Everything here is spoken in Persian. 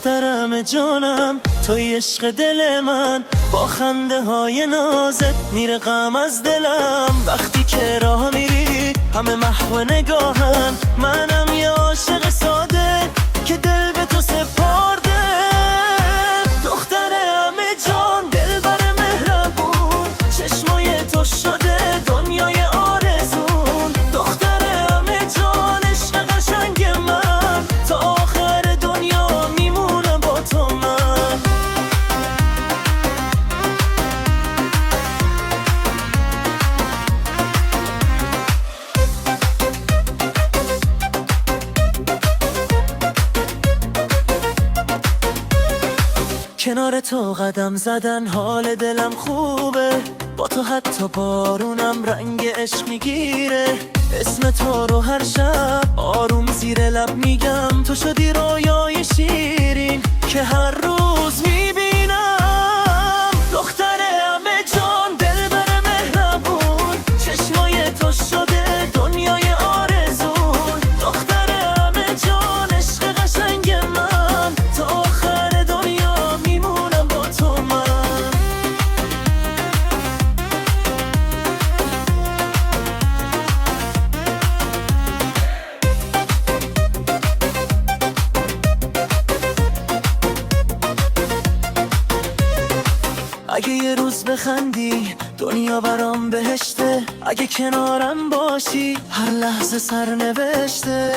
دخترم جانم، توی عشق دل من، با خنده های نازت میره غم از دلم. وقتی که راه میری همه محو نگاهن، منم یه عاشق ساده که دل به تو سپارده. دختر همه جان، دلبر مهربون، چشمای تو شده دنیای آرزون. دختر همه جان، عشق قشنگ من، تا آخر دنیا میمونم با تو من. کنار تو قدم زدن حال دلم خوبه، با تو حتی بارونم رنگ عشق میگیره. اسم تو رو هر شب آروم زیر لب میگم، تو شدی رویای شیرین که هر روز میبینم. دختر همه جان، دلبر مهربون، چشمای تو شده دنیای آرزون. دختر همه جان، عشق قشنگ من، تا آخر دنیا میمونم با تو من. اگه یه روز بخندی دنیا برام بهشته، اگه کنارم باشی هر لحظه سرنوشته.